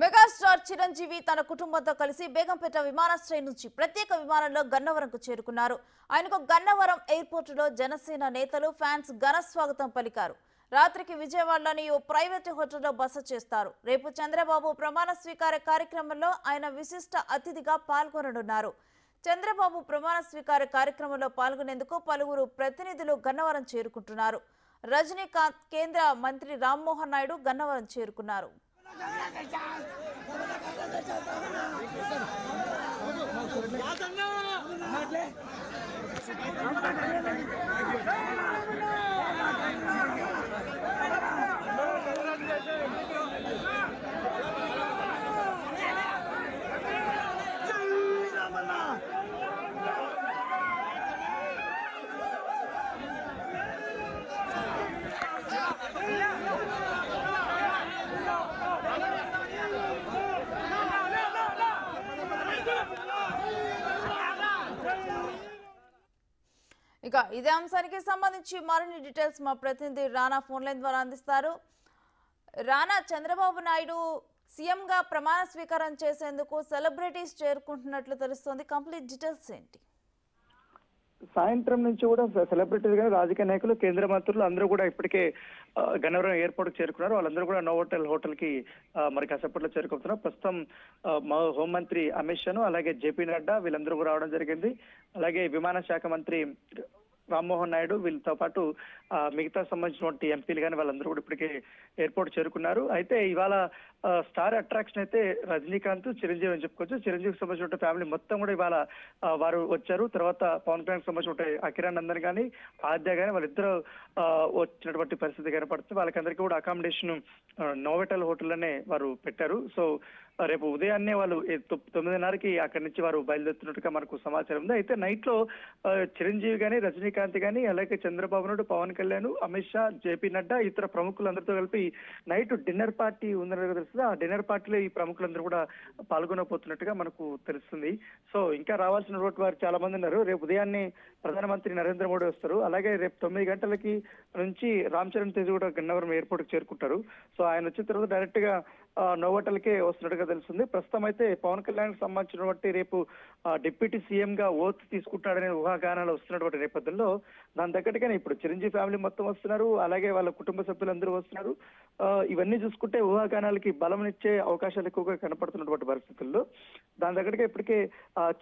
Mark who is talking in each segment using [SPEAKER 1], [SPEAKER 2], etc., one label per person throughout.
[SPEAKER 1] Megastar Chiranjeevi తన కుటుంబంతో కలిసి బేగంపేట విమానాశ్రయం నుంచి ప్రత్యేక విమానంలో గన్నవరంకు చేరుకున్నారు. ఆయనకు గన్నవరం ఎయిర్పోర్టులో జనసేన నేతలు ఫ్యాన్స్ ఘన స్వాగతం పలికారు. రాత్రికి విజయవాడలోని ఓ ప్రైవేట్ హోటల్లో బస చేస్తారు. రేపు చంద్రబాబు ప్రమాణ స్వీకార కార్యక్రమంలో ఆయన విశిష్ట అతిథిగా పాల్గొననున్నారు. చంద్రబాబు ప్రమాణ స్వీకార కార్యక్రమంలో పాల్గొనేందుకు పలువురు ప్రతినిధులు గన్నవరం చేరుకుంటున్నారు. రజనీకాంత్, కేంద్ర మంత్రి రామ్మోహన్ నాయుడు గన్నవరం చేరుకున్నారు. ఇక ఇదే అంశానికి సంబంధించి మరిన్ని డీటెయిల్స్ మా ప్రతినిధి రానా ఫోన్ లైన్ ద్వారా అందిస్తారు. రానా, చంద్రబాబు నాయుడు సీఎంగా ప్రమాణ స్వీకారం చేసేందుకు సెలబ్రిటీస్ చేరుకుంటున్నట్లు తెలుస్తోంది. కంప్లీట్ డీటెయిల్స్ ఏంటి?
[SPEAKER 2] సాయంత్రం నుంచి కూడా సెలబ్రిటీలు కానీ రాజకీయ నాయకులు, కేంద్ర మంత్రులు అందరూ కూడా ఇప్పటికే గన్నవరం ఎయిర్పోర్ట్ చేరుకున్నారు. వాళ్ళందరూ కూడా నోవోటెల్ హోటల్ కి మరి కాసేపట్లో చేరుకుంటున్నారు. ప్రస్తుతం మా హోంమంత్రి అమిత్ షాను, అలాగే జేపీ నడ్డా వీళ్ళందరూ కూడా రావడం జరిగింది. అలాగే విమాన శాఖ మంత్రి రామ్మోహన్ నాయుడు వీళ్ళతో పాటు మిగతా సంబంధించినటువంటి ఎంపీలు కానీ వాళ్ళందరూ కూడా ఇప్పటికే ఎయిర్పోర్ట్ చేరుకున్నారు. అయితే ఇవాళ స్టార్ అట్రాక్షన్ అయితే రజనీకాంత్, చిరంజీవి అని చెప్పుకోవచ్చు. చిరంజీవికి సంబంధించిన ఫ్యామిలీ మొత్తం కూడా ఇవాళ వారు వచ్చారు. తర్వాత పవన్ కళ్యాణ్ సంబంధించిన అకిరణ్ నందన్ కానీ, ఆద్య కానీ వాళ్ళిద్దరూ వచ్చినటువంటి పరిస్థితి కనపడుతుంది. వాళ్ళకందరికీ కూడా అకామిడేషన్ నోవోటెల్ హోటల్లోనే వారు పెట్టారు. సో రేపు ఉదయాన్నే వాళ్ళు 9:30కి అక్కడి నుంచి వారు బయలుదేరుతున్నట్టుగా మనకు సమాచారం ఉంది. అయితే నైట్ లో చిరంజీవి కానీ, రజనీకాంత్ కానీ, అలాగే చంద్రబాబు నాయుడు, పవన్ కళ్యాణ్, అమిత్ షా, జేపీ నడ్డా ఇతర ప్రముఖులందరితో కలిపి నైట్ డిన్నర్ పార్టీ ఉందని తెలుస్తుంది. ఆ డిన్నర్ పార్టీలో ఈ ప్రముఖులందరూ కూడా పాల్గొనబోతున్నట్టుగా మనకు తెలుస్తుంది. సో ఇంకా రావాల్సిన వారు చాలా మంది ఉన్నారు. రేపు ఉదయాన్నే ప్రధానమంత్రి నరేంద్ర మోడీ వస్తారు. అలాగే రేపు 9 గంటలకి నుంచి రామ్ చరణ్ తేజ్ కూడా గన్నవరం ఎయిర్పోర్ట్ కి చేరుకుంటారు. సో ఆయన వచ్చిన తర్వాత డైరెక్ట్ గా నోవోటెల్కే వస్తున్నట్టుగా తెలుస్తుంది. ప్రస్తుతం అయితే పవన్ కళ్యాణ్ సంబంధించినటువంటి రేపు డిప్యూటీ సీఎం గా ఓత్ తీసుకుంటాడనే ఊహాగానాలు వస్తున్నటువంటి నేపథ్యంలో దాని తగ్గట్టుగానే ఇప్పుడు చిరంజీవి ఫ్యామిలీ మొత్తం వస్తున్నారు. అలాగే వాళ్ళ కుటుంబ సభ్యులందరూ వస్తున్నారు. ఇవన్నీ చూసుకుంటే ఊహాగానాలకి బలంనిచ్చే అవకాశాలు ఎక్కువగా కనపడుతున్నటువంటి పరిస్థితుల్లో దాని దగ్గరగా ఇప్పటికే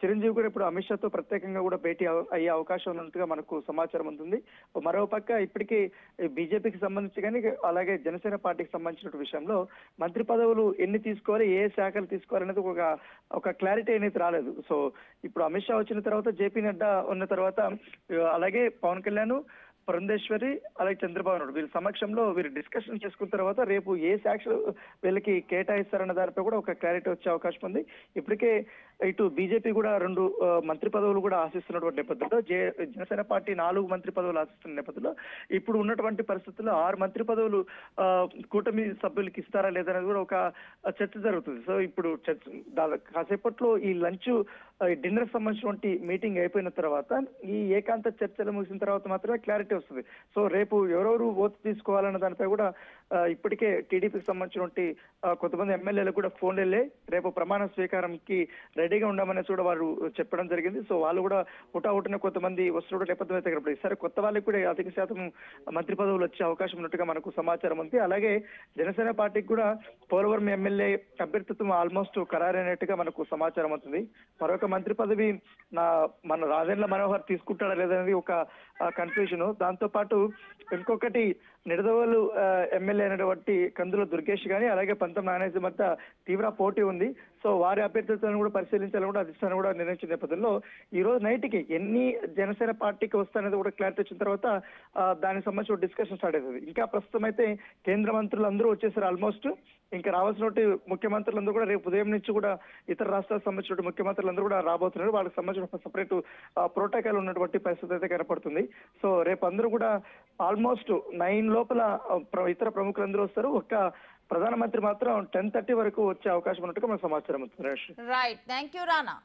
[SPEAKER 2] చిరంజీవి కూడా ఇప్పుడు అమిత్ షాతో ప్రత్యేకంగా కూడా భేటీ అయ్యే అవకాశం ఉన్నట్టుగా మనకు సమాచారం ఉంటుంది. మరోపక్క ఇప్పటికీ బీజేపీకి సంబంధించి కానీ, అలాగే జనసేన పార్టీకి సంబంధించిన విషయంలో మంత్రి పదవులు ఎన్ని తీసుకోవాలి, ఏ శాఖలు తీసుకోవాలనేది ఒక క్లారిటీ అనేది రాలేదు. సో ఇప్పుడు అమిత్ షా వచ్చిన తర్వాత, జేపీ నడ్డా ఉన్న తర్వాత, అలాగే పవన్ కళ్యాణ్, పురంధేశ్వరి, అలాగే చంద్రబాబు నాయుడు వీళ్ళ సమక్షంలో వీరు డిస్కషన్ చేసుకున్న తర్వాత రేపు ఏ శాఖలు వీళ్ళకి కేటాయిస్తారన్న దానిపై కూడా ఒక క్లారిటీ వచ్చే అవకాశం ఉంది. ఇప్పటికే ఇటు బీజేపీ కూడా 2 మంత్రి పదవులు కూడా ఆశిస్తున్నటువంటి నేపథ్యంలో, జనసేన పార్టీ 4 మంత్రి పదవులు ఆశిస్తున్న నేపథ్యంలో ఇప్పుడు ఉన్నటువంటి పరిస్థితుల్లో 6 మంత్రి పదవులు కూటమి సభ్యులకి ఇస్తారా లేదనేది కూడా ఒక చర్చ జరుగుతుంది. సో ఇప్పుడు కాసేపట్లో ఈ లంచ్ డిన్నర్ సంబంధించినటువంటి మీటింగ్ అయిపోయిన తర్వాత, ఈ ఏకాంత చర్చలు ముగిసిన తర్వాత మాత్రమే క్లారిటీ వస్తుంది. సో రేపు ఎవరెవరు ఓటు తీసుకోవాలన్న దానిపై కూడా ఇప్పటికే టీడీపీకి సంబంధించినటువంటి కొంతమంది ఎమ్మెల్యేలకు కూడా ఫోన్లు వెళ్ళి రేపు ప్రమాణ స్వీకారంకి రెడీగా ఉండమనేసి కూడా వారు చెప్పడం జరిగింది. సో వాళ్ళు కూడా హుటాహుటిన కొంతమంది వస్తున్న నేపథ్యం అయితే కనపడింది. సరే, కొత్త వాళ్ళకి కూడా అధిక శాతం మంత్రి పదవులు వచ్చే అవకాశం ఉన్నట్టుగా మనకు సమాచారం ఉంది. అలాగే జనసేన పార్టీకి కూడా పోలవరం ఎమ్మెల్యే అభ్యర్థిత్వం ఆల్మోస్ట్ ఖరారైనట్టుగా మనకు సమాచారం అవుతుంది. మరొక మంత్రి పదవి మన రాజేంద్ర మనోహర్ తీసుకుంటాడా లేదనేది ఒక కన్ఫ్యూజన్. దాంతో పాటు ఇంకొకటి నిడదవోలు ఎమ్మెల్యే అయినటువంటి కందుల దుర్గేష్ గానీ, అలాగే పంతం నాగేశ్వర మధ్య తీవ్ర పోటీ ఉంది. సో వారి అభ్యర్థులను కూడా పరిశీలించాలని కూడా అధిష్టానం కూడా నిర్ణయించిన నేపథ్యంలో ఈ రోజు నైట్కి ఎన్ని జనసేన పార్టీకి వస్తాయనేది కూడా క్లారిటీ వచ్చిన తర్వాత దానికి సంబంధించిన డిస్కషన్ స్టార్ట్ అవుతుంది. ఇంకా ప్రస్తుతం అయితే కేంద్ర మంత్రులు అందరూ వచ్చేసారు ఆల్మోస్ట్. ఇంకా రావాల్సిన ముఖ్యమంత్రులందరూ కూడా రేపు ఉదయం నుంచి కూడా ఇతర రాష్ట్రాలకు సంబంధించిన ముఖ్యమంత్రులందరూ కూడా రాబోతున్నారు. వాళ్ళకి సంబంధించిన సపరేట్ ప్రోటోకాల్ ఉన్నటువంటి పరిస్థితి అయితే కనపడుతుంది. సో రేపు అందరూ కూడా ఆల్మోస్ట్ 9 లోపల ఇతర ప్రముఖులందరూ వస్తారు. ఒక్క ప్రధానమంత్రి మాత్రం 10:30 వరకు వచ్చే అవకాశం ఉన్నట్టుగా మనకు సమాచారం అవుతుంది.
[SPEAKER 1] Right, thank you Rana.